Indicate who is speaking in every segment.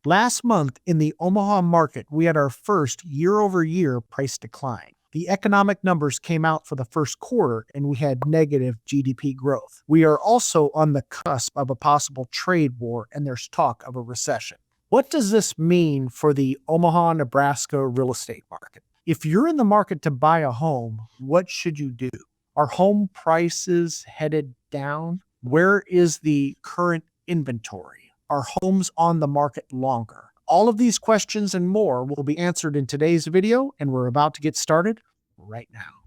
Speaker 1: Last month in the Omaha market, we had our first year-over-year price decline. The economic numbers came out for the first quarter and we had negative GDP growth. We are also on the cusp of a possible trade war and there's talk of a recession. What does this mean for the Omaha, Nebraska real estate market? If you're in the market to buy a home, what should you do? Are home prices headed down? Where is the current inventory? Are homes on the market longer? All of these questions and more will be answered in today's video, and we're about to get started right now.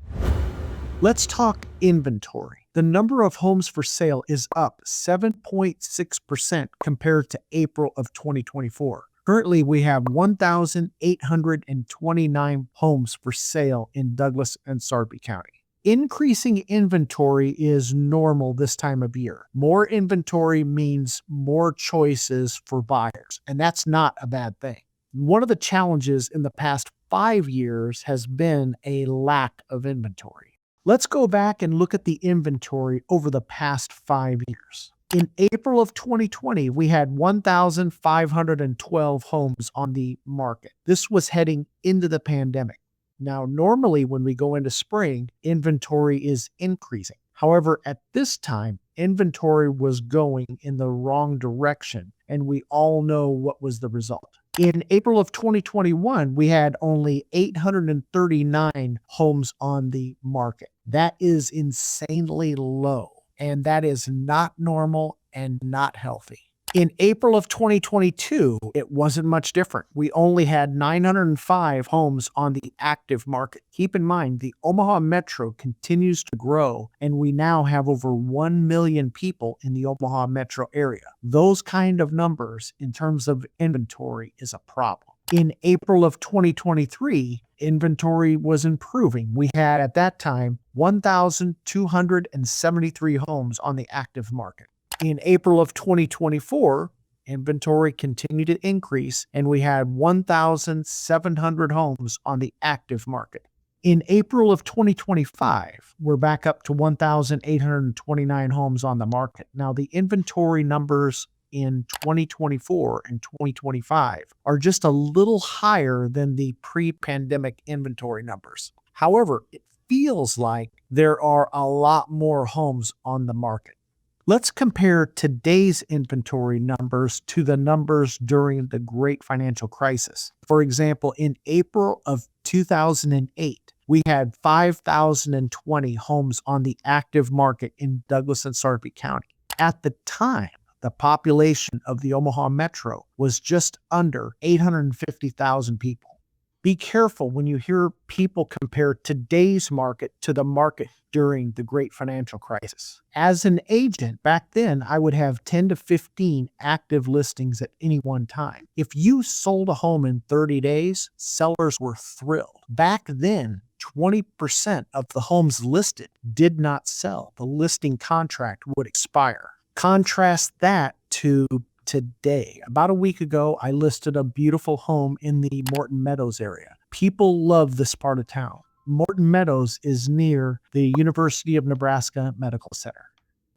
Speaker 1: Let's talk inventory. The number of homes for sale is up 7.6% compared to April of 2024. Currently, we have 1,829 homes for sale in Douglas and Sarpy County. Increasing inventory is normal this time of year. More inventory means more choices for buyers, and that's not a bad thing. One of the challenges in the past 5 years has been a lack of inventory. Let's go back and look at the inventory over the past 5 years. In April of 2020, we had 1,512 homes on the market. This was heading into the pandemic. Now, normally when we go into spring, inventory is increasing. However, at this time, inventory was going in the wrong direction, and we all know what was the result. In April of 2021, we had only 839 homes on the market. That is insanely low, and that is not normal and not healthy. In April of 2022, it wasn't much different. We only had 905 homes on the active market. Keep in mind, the Omaha Metro continues to grow, and we now have over 1 million people in the Omaha Metro area. Those kind of numbers in terms of inventory is a problem. In April of 2023, inventory was improving. We had, at that time, 1,273 homes on the active market. In April of 2024, inventory continued to increase, and we had 1,700 homes on the active market. In April of 2025, we're back up to 1,829 homes on the market. Now, the inventory numbers in 2024 and 2025 are just a little higher than the pre-pandemic inventory numbers. However, it feels like there are a lot more homes on the market. Let's compare today's inventory numbers to the numbers during the Great Financial Crisis. For example, in April of 2008, we had 5,020 homes on the active market in Douglas and Sarpy County. At the time, the population of the Omaha Metro was just under 850,000 people. Be careful when you hear people compare today's market to the market during the Great Financial Crisis. As an agent, back then, I would have 10 to 15 active listings at any one time. If you sold a home in 30 days, sellers were thrilled. Back then, 20% of the homes listed did not sell. The listing contract would expire. Contrast that to today. About a week ago, I listed a beautiful home in the Morton Meadows area. People love this part of town. Morton Meadows is near the University of Nebraska Medical Center.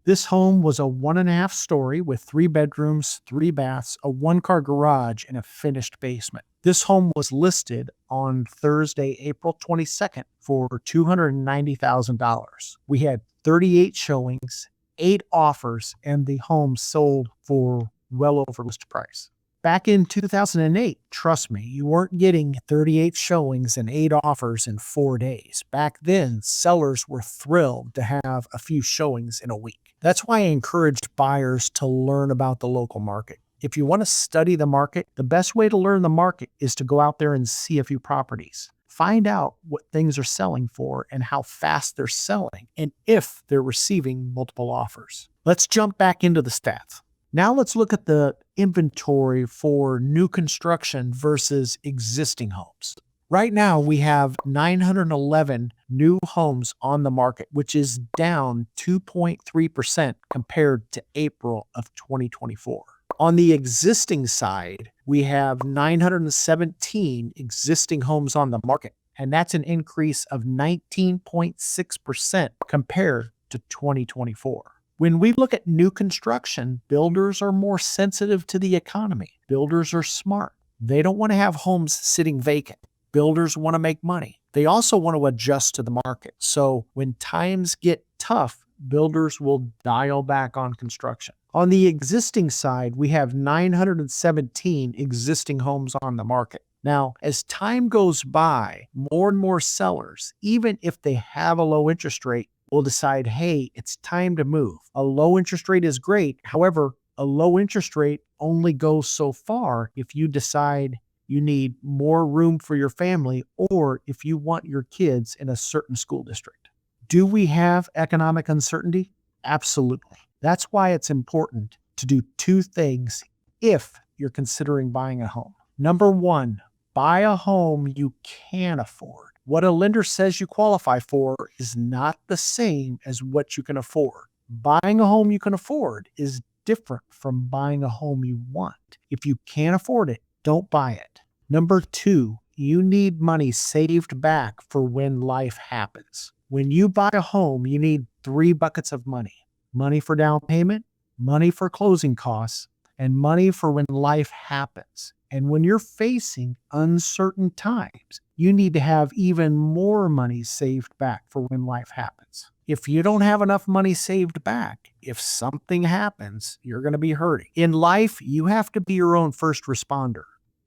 Speaker 1: This home was a 1.5 story with 3 bedrooms, 3 baths, a 1-car garage, and a finished basement. This home was listed on Thursday, April 22nd for $290,000. We had 38 showings, 8 offers, and the home sold for well over list price. Back in 2008, trust me, you weren't getting 38 showings and 8 offers in 4 days. Back then, sellers were thrilled to have a few showings in a week. That's why I encouraged buyers to learn about the local market. If you want to study the market, the best way to learn the market is to go out there and see a few properties. Find out what things are selling for and how fast they're selling, and if they're receiving multiple offers. Let's jump back into the stats. Now let's look at the inventory for new construction versus existing homes. Right now, we have 911 new homes on the market, which is down 2.3% compared to April of 2024. On the existing side, we have 917 existing homes on the market, and that's an increase of 19.6% compared to 2024. When we look at new construction, builders are more sensitive to the economy. Builders are smart. They don't want to have homes sitting vacant. Builders want to make money. They also want to adjust to the market. So when times get tough, builders will dial back on construction. On the existing side, we have 917 existing homes on the market. Now, as time goes by, more and more sellers, even if they have a low interest rate, will decide, hey, it's time to move. A low interest rate is great. However, a low interest rate only goes so far if you decide you need more room for your family or if you want your kids in a certain school district. Do we have economic uncertainty? Absolutely. That's why it's important to do two things if you're considering buying a home. Number one, buy a home you can afford. What a lender says you qualify for is not the same as what you can afford. Buying a home you can afford is different from buying a home you want. If you can't afford it, don't buy it. Number two, you need money saved back for when life happens. When you buy a home, you need 3 buckets of money. Money for down payment, money for closing costs, and money for when life happens. And when you're facing uncertain times, you need to have even more money saved back for when life happens. If you don't have enough money saved back, if something happens, you're going to be hurting. In life, you have to be your own first responder.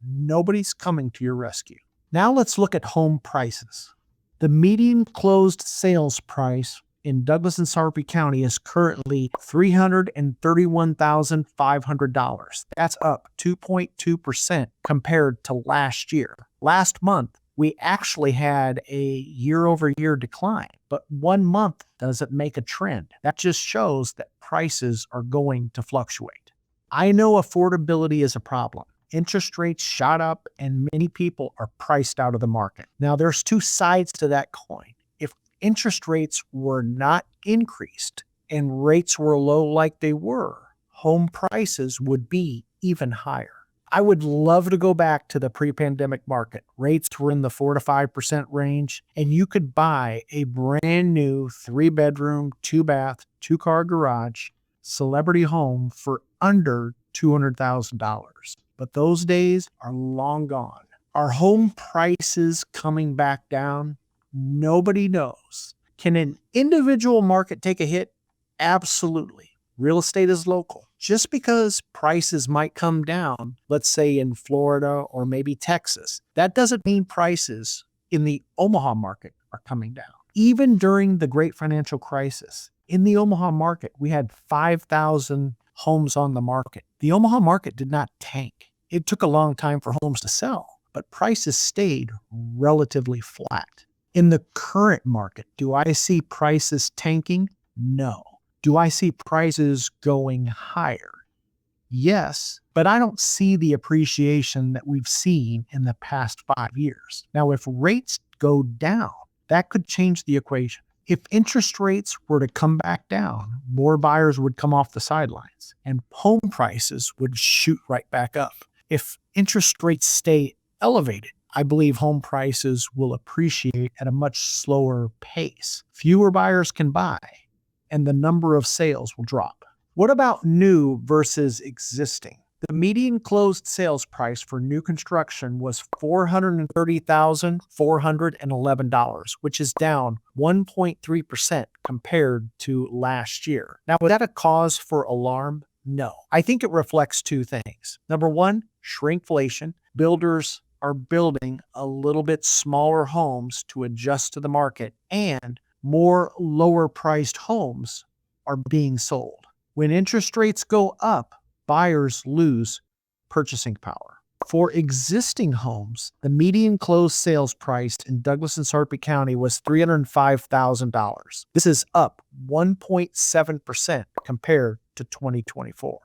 Speaker 1: Nobody's coming to your rescue. Now let's look at home prices. The median closed sales price in Douglas and Sarpy County is currently $331,500. That's up 2.2% compared to last year. Last month, we actually had a year-over-year decline, but 1 month doesn't make a trend. That just shows that prices are going to fluctuate. I know affordability is a problem. Interest rates shot up and many people are priced out of the market. Now, there's two sides to that coin. If interest rates were not increased and rates were low like they were, home prices would be even higher. I would love to go back to the pre-pandemic market. Rates were in the 4 to 5% range, and you could buy a brand new 3-bedroom, 2-bath, 2-car garage celebrity home for under $200,000. But those days are long gone. Are home prices coming back down? Nobody knows. Can an individual market take a hit? Absolutely. Real estate is local. Just because prices might come down, let's say in Florida or maybe Texas, that doesn't mean prices in the Omaha market are coming down. Even during the great financial crisis, in the Omaha market, we had 5,000 homes on the market. The Omaha market did not tank. It took a long time for homes to sell, but prices stayed relatively flat. In the current market, do I see prices tanking? No. Do I see prices going higher? Yes, but I don't see the appreciation that we've seen in the past 5 years. Now, if rates go down, that could change the equation. If interest rates were to come back down, more buyers would come off the sidelines and home prices would shoot right back up. If interest rates stay elevated, I believe home prices will appreciate at a much slower pace. Fewer buyers can buy, and the number of sales will drop. What about new versus existing? The median closed sales price for new construction was $430,411, which is down 1.3% compared to last year. Now, was that a cause for alarm? No. I think it reflects two things. Number one, shrinkflation. Builders are building a little bit smaller homes to adjust to the market, and more lower-priced homes are being sold. When interest rates go up, buyers lose purchasing power. For existing homes, the median closed sales price in Douglas and Sarpy County was $305,000. This is up 1.7% compared to 2024.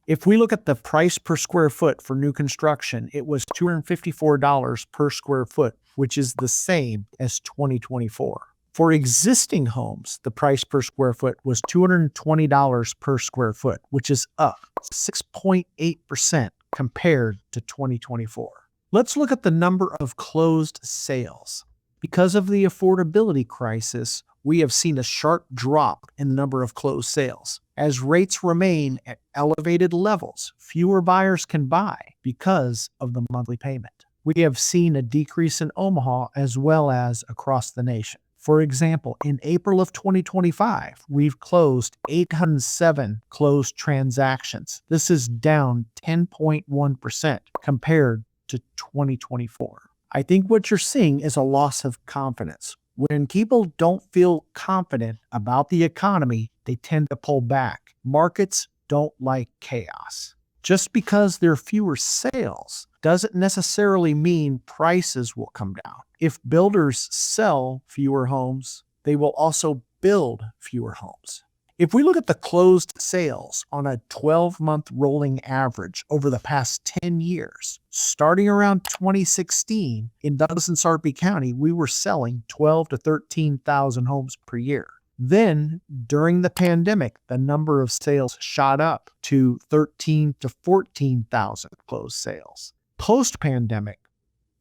Speaker 1: If we look at the price per square foot for new construction, it was $254 per square foot, which is the same as 2024. For existing homes, the price per square foot was $220 per square foot, which is up 6.8% compared to 2024. Let's look at the number of closed sales. Because of the affordability crisis, we have seen a sharp drop in the number of closed sales. As rates remain at elevated levels, fewer buyers can buy because of the monthly payment. We have seen a decrease in Omaha as well as across the nation. For example, in April of 2025, we've closed 807 closed transactions. This is down 10.1% compared to 2024. I think what you're seeing is a loss of confidence. When people don't feel confident about the economy, they tend to pull back. Markets don't like chaos. Just because there are fewer sales doesn't necessarily mean prices will come down. If builders sell fewer homes, they will also build fewer homes. If we look at the closed sales on a 12-month rolling average over the past 10 years, starting around 2016 in Douglas and Sarpy County, we were selling 12 to 13,000 homes per year. Then, during the pandemic, the number of sales shot up to 13 to 14,000 closed sales. Post-pandemic,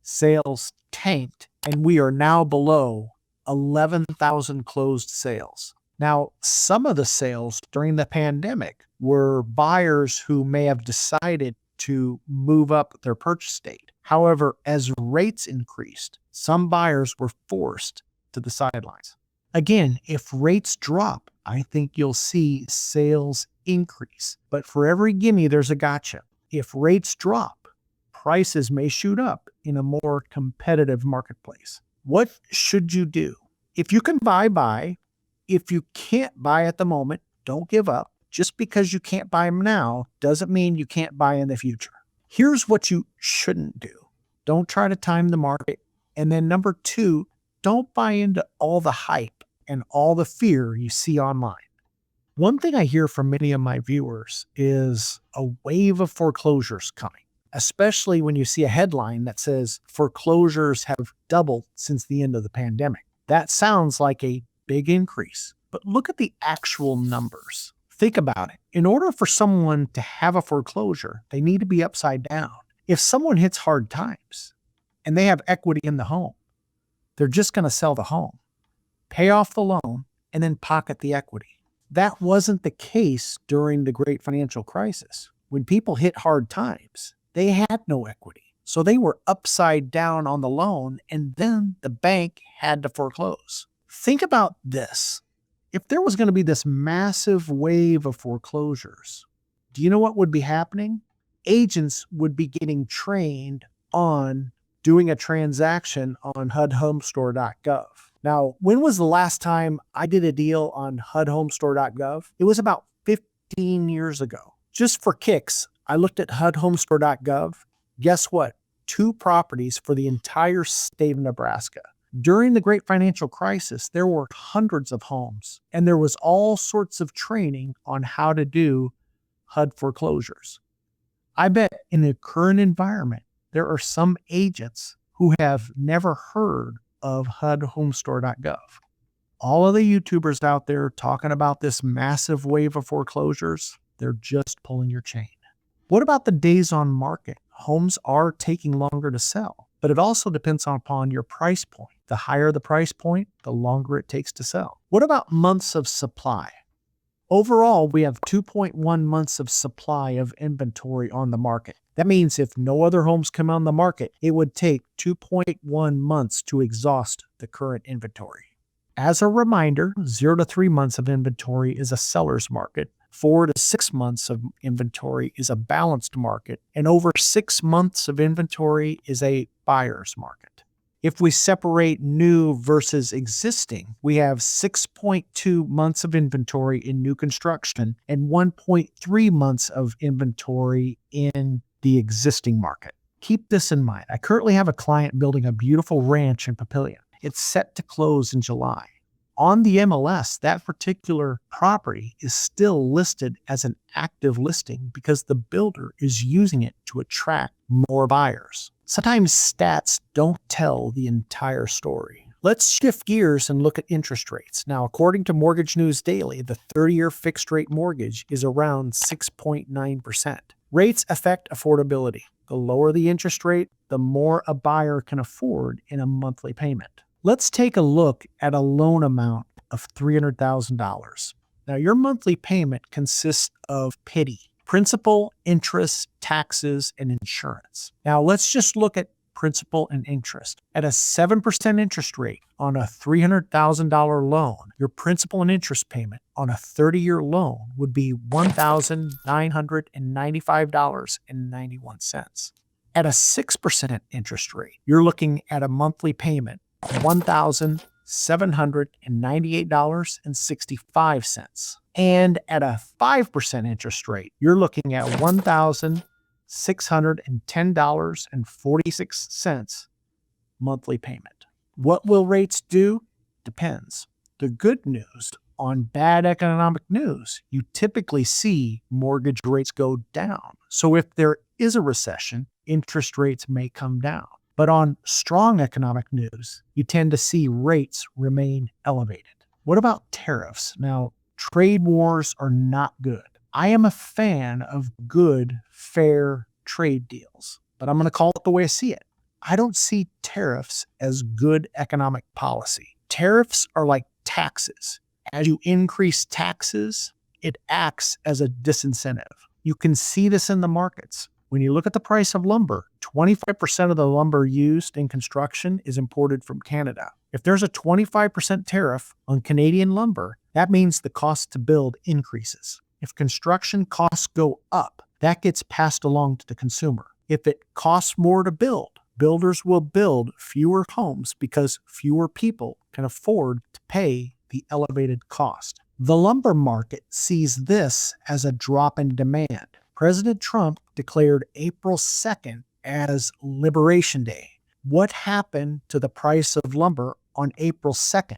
Speaker 1: sales tanked, and we are now below 11,000 closed sales. Now, some of the sales during the pandemic were buyers who may have decided to move up their purchase date. However, as rates increased, some buyers were forced to the sidelines. Again, if rates drop, I think you'll see sales increase. But for every gimme, there's a gotcha. If rates drop, prices may shoot up in a more competitive marketplace. What should you do? If you can buy. If you can't buy at the moment, don't give up. Just because you can't buy them now doesn't mean you can't buy in the future. Here's what you shouldn't do. Don't try to time the market. And then number 2, don't buy into all the hype and all the fear you see online. One thing I hear from many of my viewers is a wave of foreclosures coming, especially when you see a headline that says foreclosures have doubled since the end of the pandemic. That sounds like a big increase, but look at the actual numbers. Think about it. In order for someone to have a foreclosure, they need to be upside down. If someone hits hard times and they have equity in the home, they're just going to sell the home, pay off the loan, and then pocket the equity. That wasn't the case during the great financial crisis. When people hit hard times, they had no equity. So they were upside down on the loan, and then the bank had to foreclose. Think about this. If there was going to be this massive wave of foreclosures, do you know what would be happening? Agents would be getting trained on doing a transaction on HUDHomestore.gov. Now, when was the last time I did a deal on HUDHomestore.gov? It was about 15 years ago. Just for kicks, I looked at HUDHomestore.gov. Guess what? 2 properties for the entire state of Nebraska. During the great financial crisis, there were hundreds of homes, and there was all sorts of training on how to do HUD foreclosures. I bet in the current environment, there are some agents who have never heard of HUDHomestore.gov. All of the YouTubers out there talking about this massive wave of foreclosures, they're just pulling your chain. What about the days on market? Homes are taking longer to sell, but it also depends upon your price point. The higher the price point, the longer it takes to sell. What about months of supply? Overall, we have 2.1 months of supply of inventory on the market. That means if no other homes come on the market, it would take 2.1 months to exhaust the current inventory. As a reminder, 0 to 3 months of inventory is a seller's market. 4 to 6 months of inventory is a balanced market, and over 6 months of inventory is a buyer's market. If we separate new versus existing, we have 6.2 months of inventory in new construction and 1.3 months of inventory in the existing market. Keep this in mind. I currently have a client building a beautiful ranch in Papillion. It's set to close in July. On the MLS, that particular property is still listed as an active listing because the builder is using it to attract more buyers. Sometimes stats don't tell the entire story. Let's shift gears and look at interest rates. Now, according to Mortgage News Daily, the 30-year fixed rate mortgage is around 6.9%. Rates affect affordability. The lower the interest rate, the more a buyer can afford in a monthly payment. Let's take a look at a loan amount of $300,000. Now, your monthly payment consists of PITI, principal, interest, taxes, and insurance. Now, let's just look at principal and interest. At a 7% interest rate on a $300,000 loan, your principal and interest payment on a 30-year loan would be $1,995.91. At a 6% interest rate, you're looking at a monthly payment of $1,798.65. And at a 5% interest rate, you're looking at $1,610.46 monthly payment. What will rates do? Depends. The good news: on bad economic news, you typically see mortgage rates go down. So if there is a recession, interest rates may come down. But on strong economic news, you tend to see rates remain elevated. What about tariffs? Now, trade wars are not good. I am a fan of good, fair trade deals, but I'm going to call it the way I see it. I don't see tariffs as good economic policy. Tariffs are like taxes. As you increase taxes, it acts as a disincentive. You can see this in the markets. When you look at the price of lumber, 25% of the lumber used in construction is imported from Canada. If there's a 25% tariff on Canadian lumber, that means the cost to build increases. If construction costs go up, that gets passed along to the consumer. If it costs more to build, builders will build fewer homes because fewer people can afford to pay the elevated cost. The lumber market sees this as a drop in demand. President Trump declared April 2nd as Liberation Day. What happened to the price of lumber on April 2nd?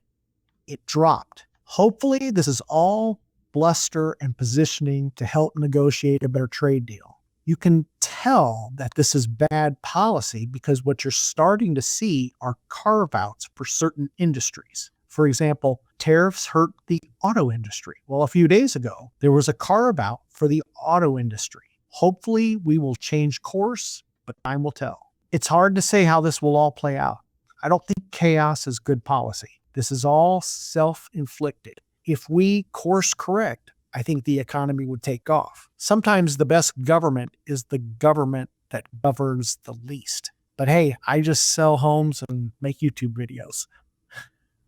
Speaker 1: It dropped. Hopefully, this is all bluster and positioning to help negotiate a better trade deal. You can tell that this is bad policy because what you're starting to see are carve-outs for certain industries. For example, tariffs hurt the auto industry. Well, a few days ago, there was a carve-out for the auto industry. Hopefully, we will change course, but time will tell. It's hard to say how this will all play out. I don't think chaos is good policy. This is all self-inflicted. If we course correct, I think the economy would take off. Sometimes the best government is the government that governs the least. But hey, I just sell homes and make YouTube videos.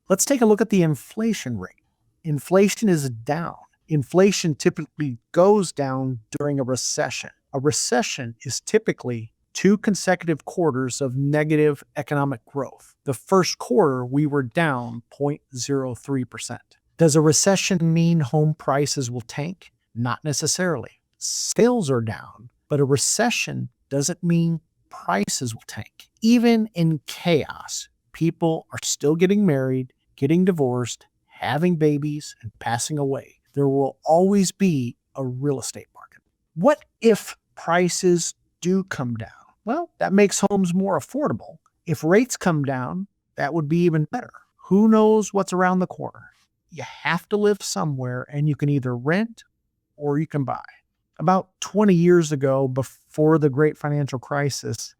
Speaker 1: Let's take a look at the inflation rate. Inflation is down. Inflation typically goes down during a recession. A recession is typically 2 consecutive quarters of negative economic growth. The first quarter, we were down 0.03%. Does a recession mean home prices will tank? Not necessarily. Sales are down, but a recession doesn't mean prices will tank. Even in chaos, people are still getting married, getting divorced, having babies, and passing away. There will always be a real estate market. What if prices do come down? Well, that makes homes more affordable. If rates come down, that would be even better. Who knows what's around the corner? You have to live somewhere, and you can either rent or you can buy. About 20 years ago, before the great financial crisis,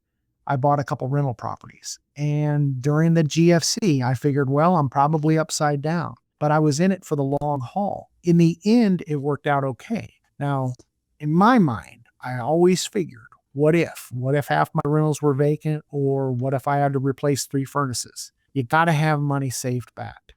Speaker 1: I bought a couple rental properties. And during the GFC, I figured, well, I'm probably upside down. But I was in it for the long haul. In the end, it worked out okay. Now, in my mind, I always figured, what if? What if half my rentals were vacant? Or what if I had to replace 3 furnaces? You got to have money saved back.